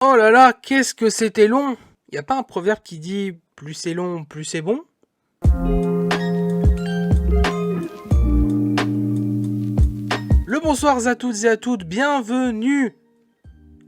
Oh là là, qu'est-ce que c'était long! Y a pas un proverbe qui dit plus c'est long, plus c'est bon? Le bonsoir à toutes et à toutes, bienvenue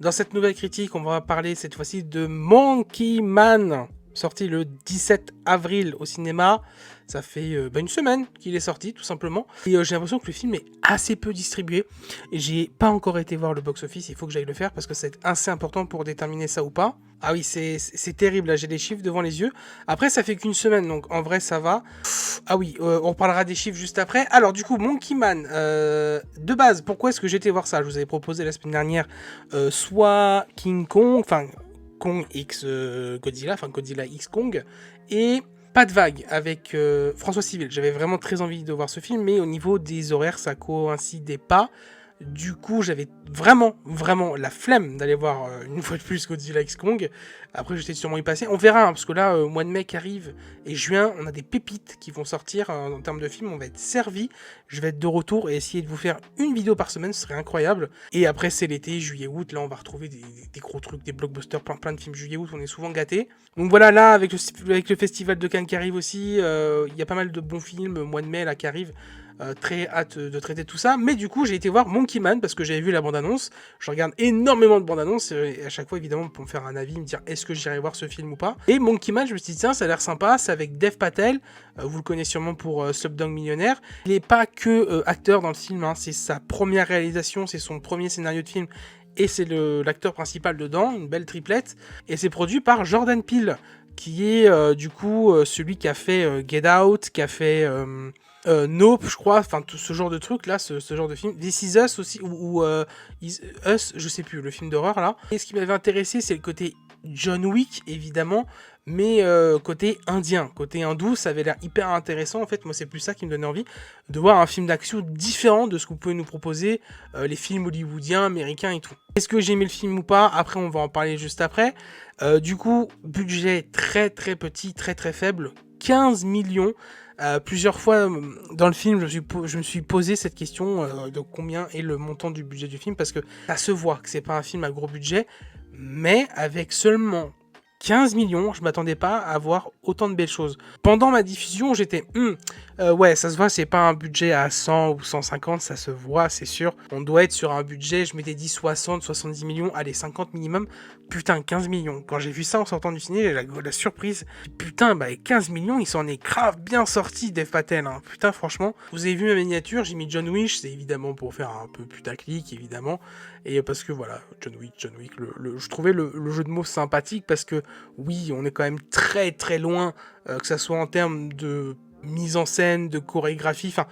dans cette nouvelle critique. On va parler cette fois-ci de Monkey Man, sorti le 17 avril au cinéma. Ça fait une semaine qu'il est sorti, tout simplement. Et j'ai l'impression que le film est assez peu distribué. Et j'ai pas encore été voir le box-office, il faut que j'aille le faire parce que c'est assez important pour déterminer ça ou pas. Ah oui, c'est terrible, là j'ai les chiffres devant les yeux. Après, ça fait qu'une semaine, donc en vrai ça va. Ah oui, on parlera des chiffres juste après. Alors du coup, Monkey Man, de base, pourquoi est-ce que j'ai été voir ça? Je vous avais proposé la semaine dernière soit King Kong, enfin Kong X Godzilla, enfin Godzilla X Kong, et Pas de vague avec François Civil. J'avais vraiment très envie de voir ce film, mais au niveau des horaires, ça coïncidait pas. Du coup, j'avais vraiment la flemme d'aller voir une fois de plus Godzilla X Kong. Après, j'étais sûrement y passer. On verra, hein, parce que là, mois de mai qui arrive et juin, on a des pépites qui vont sortir en termes de films. On va être servi. Je vais être de retour et essayer de vous faire une vidéo par semaine, ce serait incroyable. Et après, c'est l'été, juillet, août. Là, on va retrouver des gros trucs, des blockbusters, plein de films juillet, août. On est souvent gâtés. Donc voilà, là, avec le festival de Cannes qui arrive aussi, il y a pas mal de bons films, mois de mai là qui arrive. Très hâte de traiter tout ça, mais du coup j'ai été voir Monkey Man parce que j'avais vu la bande-annonce. Je regarde énormément de bandes-annonces et à chaque fois évidemment pour me faire un avis, me dire est-ce que j'irai voir ce film ou pas. Et Monkey Man, je me suis dit tiens, ça a l'air sympa, c'est avec Dev Patel, vous le connaissez sûrement pour Slumdog Millionnaire. Il n'est pas que acteur dans le film, hein, c'est sa première réalisation, c'est son premier scénario de film et c'est l'acteur principal dedans, une belle triplette, et c'est produit par Jordan Peele qui est du coup celui qui a fait Get Out, qui a fait Nope, je crois, enfin tout ce genre de truc là, ce genre de film. This Is Us aussi, ou Is Us, je sais plus, le film d'horreur là. Et ce qui m'avait intéressé, c'est le côté John Wick évidemment, mais côté indien, côté hindou, ça avait l'air hyper intéressant en fait. Moi, c'est plus ça qui me donnait envie de voir un film d'action différent de ce que vous pouvez nous proposer, les films hollywoodiens, américains et tout. Est-ce que j'ai aimé le film ou pas? Après, on va en parler juste après. Du coup, budget très petit, très faible, 15 millions. Plusieurs fois dans le film, je me suis posé cette question de combien est le montant du budget du film, parce que ça se voit que c'est pas un film à gros budget, mais avec seulement 15 millions, je m'attendais pas à voir autant de belles choses. Pendant ma diffusion, j'étais ouais, ça se voit, c'est pas un budget à 100 ou 150, ça se voit, c'est sûr. On doit être sur un budget, je m'étais dit 60, 70 millions, allez, 50 minimum. Putain, 15 millions. Quand j'ai vu ça en sortant du ciné, j'ai la surprise. Putain, bah 15 millions, il s'en est grave bien sorti, Dev Patel. Hein. Putain, franchement. Vous avez vu ma miniature, j'ai mis John Wick, c'est évidemment pour faire un peu putaclic, évidemment. Et parce que voilà, John Wick, je trouvais le jeu de mots sympathique parce que oui, on est quand même très loin, que ça soit en termes de mise en scène, de chorégraphie, enfin,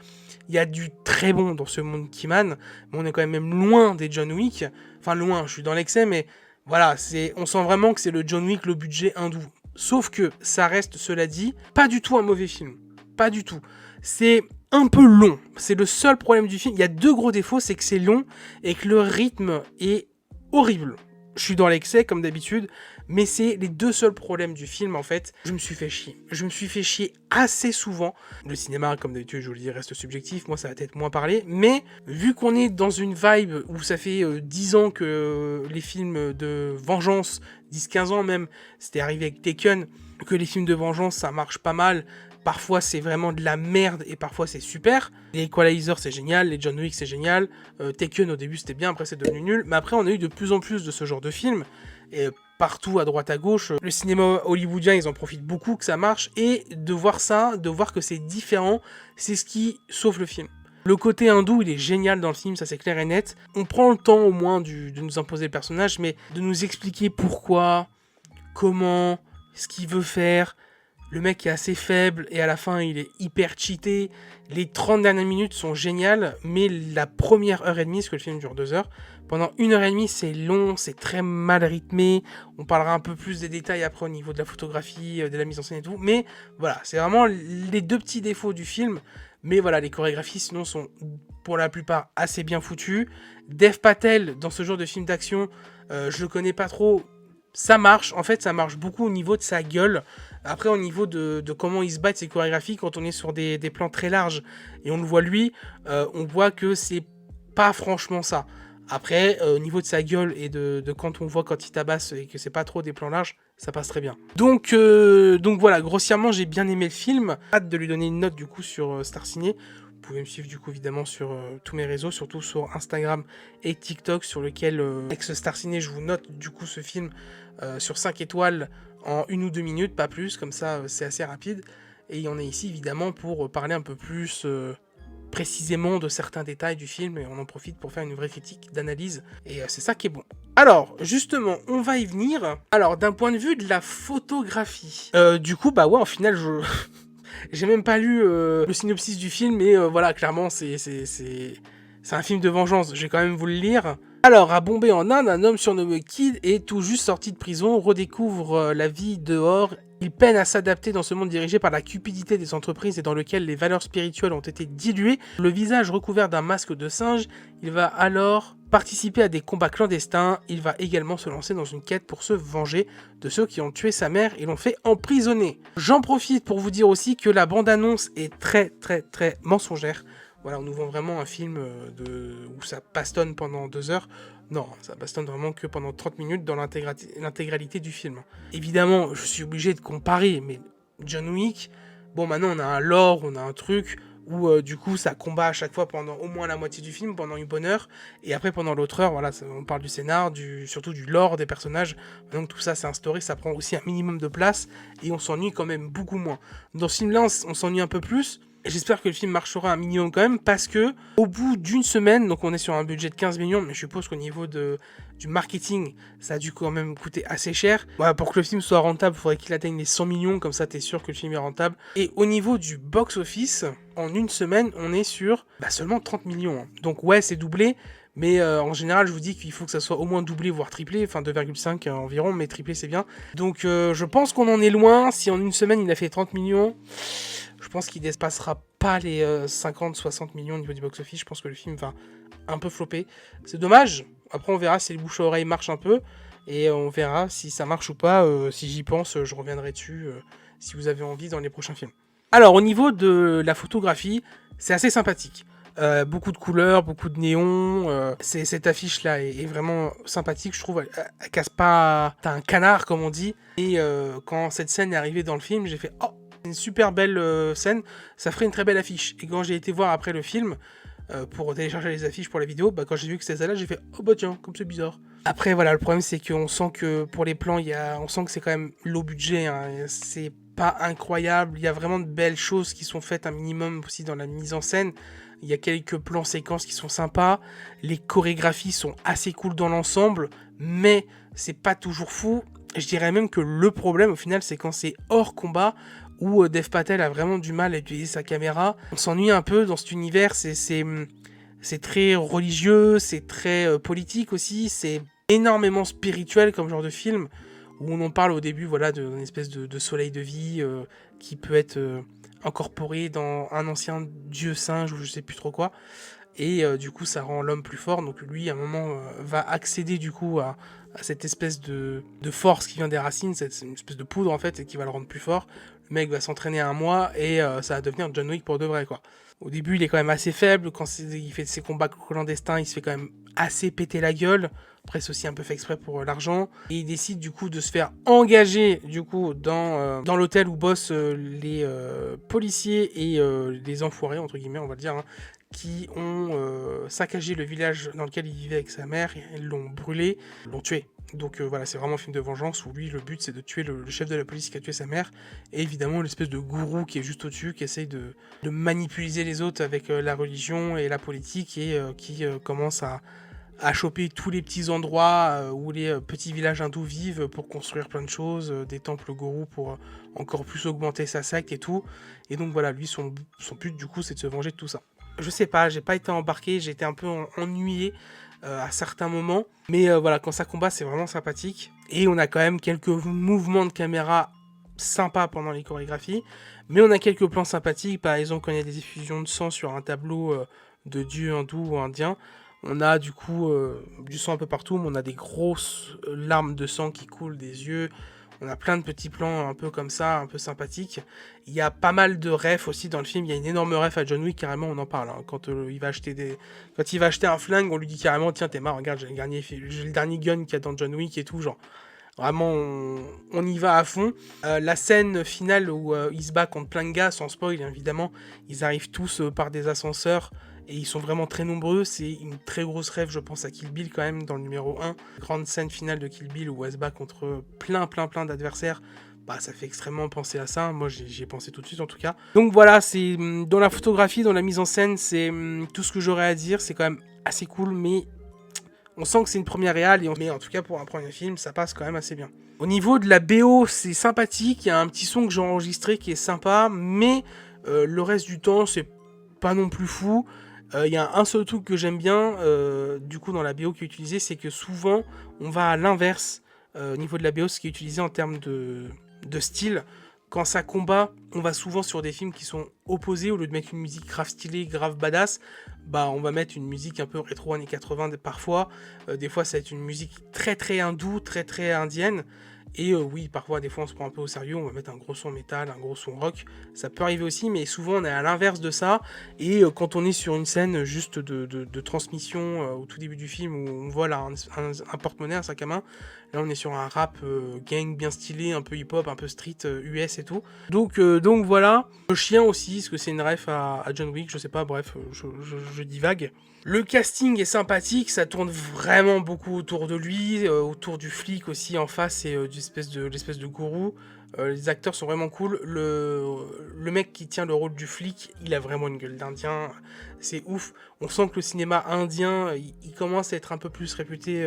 il y a du très bon dans ce Monkey Man, mais on est quand même loin des John Wick, enfin loin, je suis dans l'excès, mais voilà, on sent vraiment que c'est le John Wick, le budget hindou. Sauf que ça reste, cela dit, pas du tout un mauvais film, pas du tout. C'est un peu long, c'est le seul problème du film. Il y a deux gros défauts, c'est que c'est long et que le rythme est horrible. Je suis dans l'excès comme d'habitude, mais c'est les deux seuls problèmes du film en fait. Je me suis fait chier. Je me suis fait chier assez souvent. Le cinéma, comme d'habitude, je vous le dis, reste subjectif. Moi, ça va peut-être moins parler. Mais vu qu'on est dans une vibe où ça fait 10 ans que les films de vengeance, 10-15 ans même, c'était arrivé avec Taken, que les films de vengeance, ça marche pas mal. Parfois c'est vraiment de la merde et parfois c'est super. Les Equalizer c'est génial, les John Wick c'est génial, Taken au début c'était bien, après c'est devenu nul. Mais après on a eu de plus en plus de ce genre de films. Et partout à droite à gauche, le cinéma hollywoodien ils en profitent beaucoup que ça marche. Et de voir ça, de voir que c'est différent, c'est ce qui sauve le film. Le côté hindou, il est génial dans le film, ça c'est clair et net. On prend le temps au moins de nous imposer le personnage, mais de nous expliquer pourquoi, comment, ce qu'il veut faire. Le mec est assez faible et à la fin il est hyper cheaté. Les 30 dernières minutes sont géniales, mais la première heure et demie, parce que le film dure 2 heures, pendant 1 heure et demie c'est long, c'est très mal rythmé. On parlera un peu plus des détails après au niveau de la photographie, de la mise en scène et tout. Mais voilà, c'est vraiment les deux petits défauts du film. Mais voilà, les chorégraphies sinon sont pour la plupart assez bien foutues. Dev Patel, dans ce genre de film d'action, je le connais pas trop. Ça marche, en fait ça marche beaucoup au niveau de sa gueule. Après au niveau de comment il se bat, de ses chorégraphies, quand on est sur des plans très larges et on le voit lui, on voit que c'est pas franchement ça. Après, au niveau de sa gueule et de quand on voit quand il tabasse et que c'est pas trop des plans larges, ça passe très bien. Donc voilà, grossièrement, j'ai bien aimé le film. Hâte de lui donner une note du coup sur Star Ciné. Vous pouvez me suivre du coup évidemment sur tous mes réseaux, surtout sur Instagram et TikTok, sur lequel, avec ce Star Ciné, je vous note du coup ce film sur 5 étoiles en 1 ou 2 minutes, pas plus, comme ça c'est assez rapide. Et on est ici évidemment pour parler un peu plus précisément de certains détails du film, et on en profite pour faire une vraie critique d'analyse, et c'est ça qui est bon. Alors, justement, on va y venir. Alors, d'un point de vue de la photographie, du coup, bah ouais, en final, j'ai même pas lu le synopsis du film, mais voilà, clairement, c'est un film de vengeance, je vais quand même vous le lire. Alors, à Bombay en Inde, un homme surnommé Kid est tout juste sorti de prison, redécouvre la vie dehors. Il peine à s'adapter dans ce monde dirigé par la cupidité des entreprises et dans lequel les valeurs spirituelles ont été diluées. Le visage recouvert d'un masque de singe, il va alors participer à des combats clandestins. Il va également se lancer dans une quête pour se venger de ceux qui ont tué sa mère et l'ont fait emprisonner. J'en profite pour vous dire aussi que la bande-annonce est très mensongère. Voilà, on nous vend vraiment un film où ça bastonne pendant 2 heures. Non, ça bastonne vraiment que pendant 30 minutes dans l'intégralité du film. Évidemment, je suis obligé de comparer, mais John Wick, bon, maintenant on a un lore, on a un truc où du coup ça combat à chaque fois pendant au moins la moitié du film, pendant une bonne heure, et après pendant l'autre heure, voilà, on parle du scénar, surtout du lore des personnages. Donc tout ça c'est instauré, ça prend aussi un minimum de place, et on s'ennuie quand même beaucoup moins. Dans ce film-là, on s'ennuie un peu plus. J'espère que le film marchera un minimum quand même, parce que au bout d'une semaine, donc on est sur un budget de 15 millions, mais je suppose qu'au niveau du marketing, ça a dû quand même coûter assez cher. Voilà, pour que le film soit rentable, il faudrait qu'il atteigne les 100 millions, comme ça t'es sûr que le film est rentable. Et au niveau du box-office, en une semaine, on est sur seulement 30 millions. Donc ouais, c'est doublé, mais en général, je vous dis qu'il faut que ça soit au moins doublé, voire triplé, enfin 2,5 environ, mais triplé c'est bien. Donc je pense qu'on en est loin. Si en une semaine il a fait 30 millions... Je pense qu'il dépassera pas les 50-60 millions au niveau du box-office. Je pense que le film va un peu flopper. C'est dommage. Après, on verra si les bouche à oreille marchent un peu. Et on verra si ça marche ou pas. Si j'y pense, je reviendrai dessus si vous avez envie dans les prochains films. Alors, au niveau de la photographie, c'est assez sympathique. Beaucoup de couleurs, beaucoup de néons. Cette affiche-là est vraiment sympathique, je trouve. Elle casse pas... T'as un canard, comme on dit. Et quand cette scène est arrivée dans le film, j'ai fait « Oh !» Une super belle scène, ça ferait une très belle affiche. Et quand j'ai été voir après le film, pour télécharger les affiches pour la vidéo, quand j'ai vu que c'était ça là, j'ai fait oh bah tiens, comme c'est bizarre. Après voilà, le problème c'est qu'on sent que pour les plans, on sent que c'est quand même low budget, hein, c'est pas incroyable, il y a vraiment de belles choses qui sont faites un minimum aussi dans la mise en scène. Il y a quelques plans séquences qui sont sympas, les chorégraphies sont assez cool dans l'ensemble, mais c'est pas toujours fou. Je dirais même que le problème au final c'est quand c'est hors combat, où Dev Patel a vraiment du mal à utiliser sa caméra. On s'ennuie un peu dans cet univers, c'est très religieux, c'est très politique aussi, c'est énormément spirituel comme genre de film, où on en parle au début voilà, d'une espèce de soleil de vie qui peut être incorporé dans un ancien dieu singe ou je sais plus trop quoi. Et du coup ça rend l'homme plus fort, donc lui à un moment va accéder du coup à cette espèce de force qui vient des racines, c'est une espèce de poudre en fait et qui va le rendre plus fort. Le mec va s'entraîner un mois et ça va devenir John Wick pour de vrai quoi. Au début il est quand même assez faible, quand il fait ses combats clandestins il se fait quand même assez péter la gueule. Après c'est aussi un peu fait exprès pour l'argent. Et il décide du coup de se faire engager du coup dans l'hôtel où bossent les policiers et les enfoirés entre guillemets on va le dire, hein, qui ont saccagé le village dans lequel il vivait avec sa mère, ils l'ont brûlé, l'ont tué. Donc voilà, c'est vraiment un film de vengeance où lui, le but c'est de tuer le chef de la police qui a tué sa mère, et évidemment l'espèce de gourou qui est juste au-dessus, qui essaye de manipuler les autres avec la religion et la politique, et qui commence à choper tous les petits endroits où les petits villages hindous vivent pour construire plein de choses, des temples gourous pour encore plus augmenter sa secte et tout. Et donc voilà, lui, son but du coup c'est de se venger de tout ça. Je sais pas, j'ai pas été embarqué, j'ai été un peu ennuyé à certains moments. Mais voilà, quand ça combat, c'est vraiment sympathique. Et on a quand même quelques mouvements de caméra sympas pendant les chorégraphies. Mais on a quelques plans sympathiques, par exemple quand il y a des effusions de sang sur un tableau de dieu hindou ou indien. On a du coup du sang un peu partout, mais on a des grosses larmes de sang qui coulent des yeux. On a plein de petits plans un peu comme ça, un peu sympathiques. Il y a pas mal de refs aussi dans le film. Il y a une énorme ref à John Wick, carrément, on en parle. Hein. Quand il va acheter un flingue, on lui dit carrément, tiens, t'es marre, regarde, j'ai le dernier gun qu'il y a dans John Wick et tout, genre. Vraiment, on y va à fond. La scène finale où il se bat contre plein de gars, sans spoil évidemment, ils arrivent tous par des ascenseurs et ils sont vraiment très nombreux. C'est une très grosse rêve, je pense, à Kill Bill quand même, dans le numéro 1. Grande scène finale de Kill Bill où elle se bat contre plein d'adversaires. Bah, ça fait extrêmement penser à ça. Moi, j'y ai pensé tout de suite en tout cas. Donc voilà, c'est dans la photographie, dans la mise en scène, c'est tout ce que j'aurais à dire. C'est quand même assez cool, mais on sent que c'est une première réal, mais en tout cas pour un premier film, ça passe quand même assez bien. Au niveau de la BO, c'est sympathique, il y a un petit son que j'ai enregistré qui est sympa, mais le reste du temps, c'est pas non plus fou. Il y a un seul truc que j'aime bien, du coup, dans la BO qui est utilisée, c'est que souvent, on va à l'inverse au niveau de la BO, ce qui est utilisé en termes de style. Quand ça combat, on va souvent sur des films qui sont opposés. Au lieu de mettre une musique grave stylée, grave badass, bah on va mettre une musique un peu rétro années 80 parfois. Des fois, ça va être une musique très très hindoue, très très indienne. Et oui, parfois, des fois, on se prend un peu au sérieux. On va mettre un gros son métal, un gros son rock. Ça peut arriver aussi, mais souvent, on est à l'inverse de ça. Et quand on est sur une scène juste de transmission au tout début du film, où on voit là un porte-monnaie, un sac à main, là, on est sur un rap gang bien stylé, un peu hip-hop, un peu street US et tout. Donc voilà. Le chien aussi, parce que c'est une ref à John Wick, je sais pas, bref, je divague. Le casting est sympathique, ça tourne vraiment beaucoup autour de lui, autour du flic aussi en face et l'espèce de gourou. Les acteurs sont vraiment cool. Le mec qui tient le rôle du flic, il a vraiment une gueule d'Indien. C'est ouf. On sent que le cinéma indien, il commence à être un peu plus réputé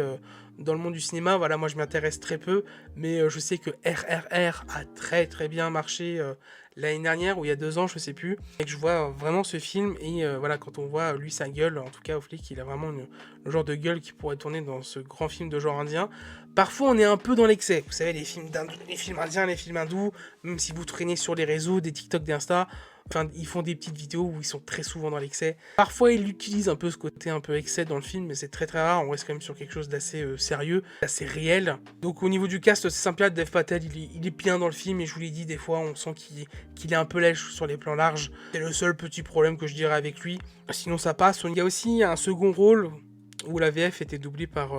dans le monde du cinéma. Voilà, moi je m'intéresse très peu, mais je sais que RRR a très très bien marché l'année dernière ou il y a 2 ans, je sais plus. Et que je vois vraiment ce film et voilà, quand on voit lui sa gueule, en tout cas au flic, il a vraiment le genre de gueule qui pourrait tourner dans ce grand film de genre indien. Parfois on est un peu dans l'excès. Vous savez, les films indiens, les films hindous, même si vous traînez sur les réseaux, des TikTok, des Insta, enfin, ils font des petites vidéos où ils sont très souvent dans l'excès. Parfois, ils utilisent un peu ce côté un peu excès dans le film, mais c'est très très rare. On reste quand même sur quelque chose d'assez sérieux, d'assez réel. Donc au niveau du cast, c'est sympa. Dev Patel, il est bien dans le film, et je vous l'ai dit, des fois, on sent qu'il est un peu lèche sur les plans larges. C'est le seul petit problème que je dirais avec lui. Sinon, ça passe. Il y a aussi un second rôle où la VF était doublée par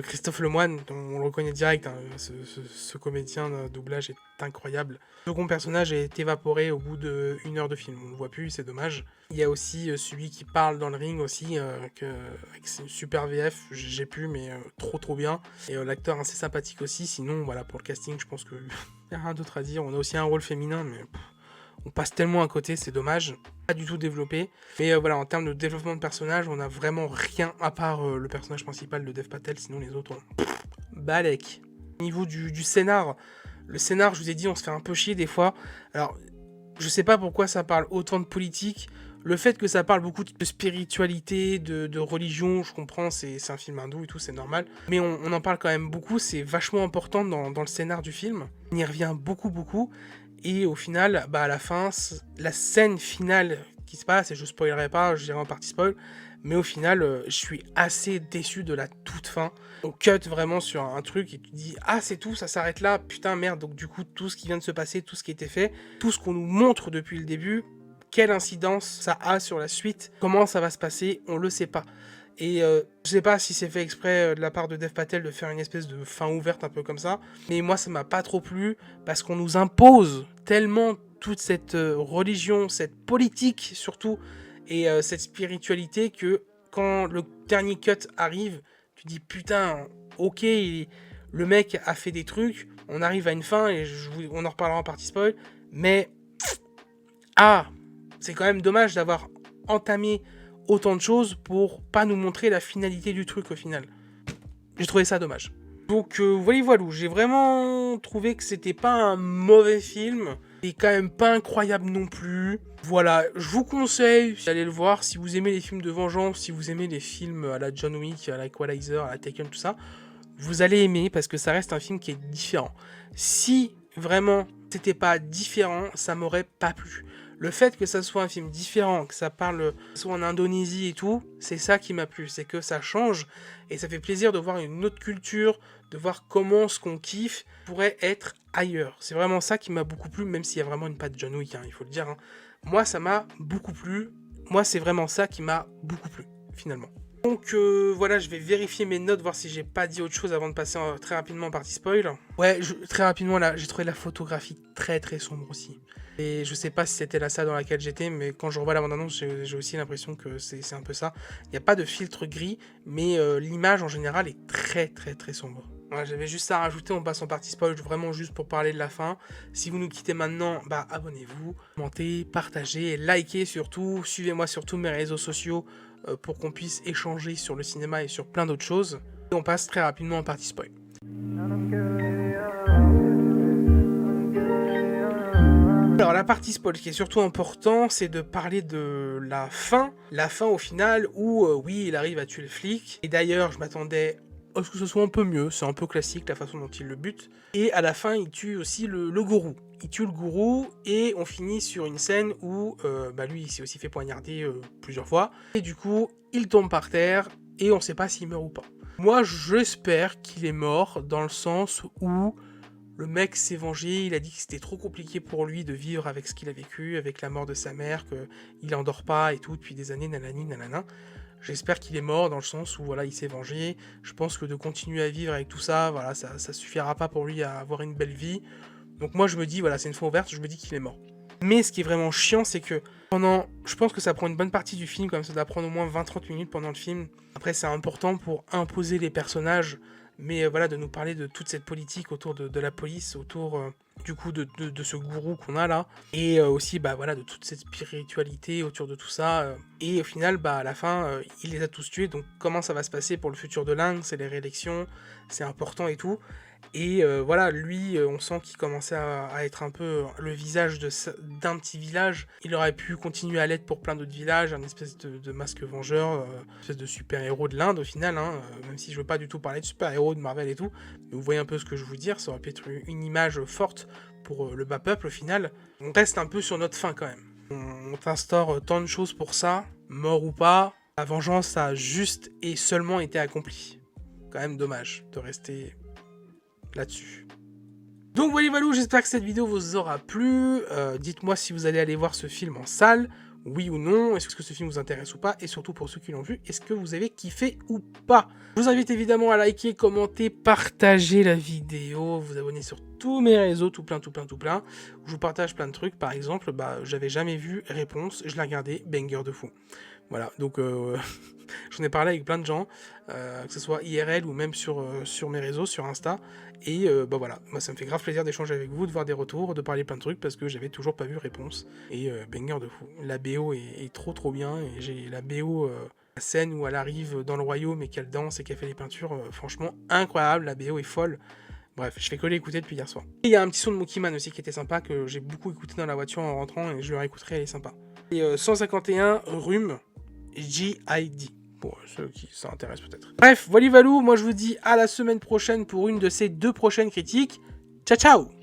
Christophe Lemoine, dont on le reconnaît direct, hein, ce comédien de doublage est incroyable. Le second personnage est évaporé au bout d'1 heure de film, on ne le voit plus, c'est dommage. Il y a aussi celui qui parle dans le ring aussi, avec une super VF, j'ai pu, mais trop bien. Et l'acteur assez sympathique aussi, sinon voilà, pour le casting, je pense qu'il n'y a rien d'autre à dire. On a aussi un rôle féminin, mais on passe tellement à côté, c'est dommage. Pas du tout développé. Mais voilà, en termes de développement de personnage, on a vraiment rien à part le personnage principal de Dev Patel, sinon les autres, balèque. Au niveau du scénar, le scénar, je vous ai dit, on se fait un peu chier des fois. Alors, je sais pas pourquoi ça parle autant de politique. Le fait que ça parle beaucoup de spiritualité, de religion, je comprends, c'est un film hindou et tout, c'est normal. Mais on en parle quand même beaucoup, c'est vachement important dans le scénar du film. On y revient beaucoup. Et au final, bah à la fin, la scène finale qui se passe, et je spoilerai pas, je dirais en partie spoil, mais au final, je suis assez déçu de la toute fin. On cut vraiment sur un truc et tu te dis « Ah, c'est tout, ça s'arrête là, putain, merde !» Donc du coup, tout ce qui vient de se passer, tout ce qui a été fait, tout ce qu'on nous montre depuis le début, quelle incidence ça a sur la suite, comment ça va se passer, on le sait pas. Et je sais pas si c'est fait exprès de la part de Dev Patel de faire une espèce de fin ouverte un peu comme ça, mais moi ça m'a pas trop plu parce qu'on nous impose tellement toute cette religion, cette politique surtout, et cette spiritualité que quand le dernier cut arrive, tu dis putain, ok, le mec a fait des trucs, on arrive à une fin et on en reparlera en partie spoil, mais c'est quand même dommage d'avoir entamé autant de choses pour pas nous montrer la finalité du truc au final. J'ai trouvé ça dommage. Donc voilà, j'ai vraiment trouvé que c'était pas un mauvais film, et quand même pas incroyable non plus. Voilà, je vous conseille d'aller le voir si vous aimez les films de vengeance, si vous aimez les films à la John Wick, à la Equalizer, à la Taken, tout ça, vous allez aimer parce que ça reste un film qui est différent. Si vraiment c'était pas différent, ça m'aurait pas plu. Le fait que ça soit un film différent, que ça parle soit en Indonésie et tout, c'est ça qui m'a plu, c'est que ça change et ça fait plaisir de voir une autre culture, de voir comment ce qu'on kiffe pourrait être ailleurs. C'est vraiment ça qui m'a beaucoup plu, même s'il y a vraiment une patte John Wick, hein, il faut le dire. Hein. Moi, ça m'a beaucoup plu. Moi, c'est vraiment ça qui m'a beaucoup plu, finalement. Donc voilà, je vais vérifier mes notes, voir si j'ai pas dit autre chose avant de passer très rapidement en partie spoil. Ouais, très rapidement là, j'ai trouvé la photographie très très sombre aussi. Et je sais pas si c'était la salle dans laquelle j'étais, mais quand je revois la bande-annonce, j'ai aussi l'impression que c'est un peu ça. Il n'y a pas de filtre gris, mais l'image en général est très très très sombre. Voilà, j'avais juste ça à rajouter, on passe en partie spoil, vraiment juste pour parler de la fin. Si vous nous quittez maintenant, bah abonnez-vous, commentez, partagez, likez surtout, suivez-moi sur tous mes réseaux sociaux pour qu'on puisse échanger sur le cinéma et sur plein d'autres choses. Et on passe très rapidement en partie spoil. Alors la partie spoil, ce qui est surtout important, c'est de parler de la fin au final où oui, il arrive à tuer le flic. Et d'ailleurs, je m'attendais à ce que ce soit un peu mieux, c'est un peu classique la façon dont il le bute. Et à la fin, il tue aussi le gourou. Il tue le gourou et on finit sur une scène où lui, il s'est aussi fait poignarder plusieurs fois. Et du coup, il tombe par terre et on sait pas s'il meurt ou pas. Moi, j'espère qu'il est mort dans le sens où le mec s'est vengé, il a dit que c'était trop compliqué pour lui de vivre avec ce qu'il a vécu, avec la mort de sa mère, qu'il endort pas et tout depuis des années, nanani, nanana. J'espère qu'il est mort dans le sens où voilà, il s'est vengé. Je pense que de continuer à vivre avec tout ça, voilà, ça suffira pas pour lui à avoir une belle vie. Donc moi je me dis, voilà, c'est une fin ouverte, je me dis qu'il est mort. Mais ce qui est vraiment chiant, c'est que je pense que ça prend une bonne partie du film, comme ça doit prendre au moins 20-30 minutes pendant le film. Après c'est important pour imposer les personnages, mais voilà, de nous parler de toute cette politique autour de la police, autour du coup de ce gourou qu'on a là, et aussi bah voilà, de toute cette spiritualité autour de tout ça. Et au final, bah à la fin, il les a tous tués, donc comment ça va se passer pour le futur de l'Inde, c'est les réélections, c'est important et tout. Et voilà, lui, on sent qu'il commençait à être un peu le visage d'un petit village. Il aurait pu continuer à l'être pour plein d'autres villages, un espèce de masque vengeur, une espèce de super-héros de l'Inde au final, hein, même si je veux pas du tout parler de super-héros de Marvel et tout. Mais vous voyez un peu ce que je veux dire, ça aurait pu être une image forte pour le bas peuple au final. On reste un peu sur notre fin quand même. On t'instaure tant de choses pour ça, mort ou pas. La vengeance a juste et seulement été accomplie. Quand même dommage de rester là-dessus. Donc voilà, j'espère que cette vidéo vous aura plu. Dites-moi si vous allez aller voir ce film en salle, oui ou non, est-ce que ce film vous intéresse ou pas, et surtout pour ceux qui l'ont vu, est-ce que vous avez kiffé ou pas. Je vous invite évidemment à liker, commenter, partager la vidéo, vous abonner sur tous mes réseaux, tout plein, où je vous partage plein de trucs. Par exemple, j'avais jamais vu Réponse, je l'ai regardé, banger de fou. Voilà, donc j'en ai parlé avec plein de gens, que ce soit IRL ou même sur mes réseaux, sur Insta, et voilà, moi ça me fait grave plaisir d'échanger avec vous, de voir des retours, de parler plein de trucs, parce que j'avais toujours pas vu Réponse, et banger de fou. La BO est trop bien, et j'ai la BO, la scène où elle arrive dans le royaume et qu'elle danse et qu'elle fait les peintures, franchement incroyable, la BO est folle. Bref, je fais que l'écouter depuis hier soir. Et il y a un petit son de Monkey Man aussi qui était sympa, que j'ai beaucoup écouté dans la voiture en rentrant, et je le réécouterai, elle est sympa. Et 151, Rhume, J.I.D. Pour ceux qui s'intéressent peut-être. Bref, voilà, moi je vous dis à la semaine prochaine pour une de ces 2 prochaines critiques. Ciao ciao!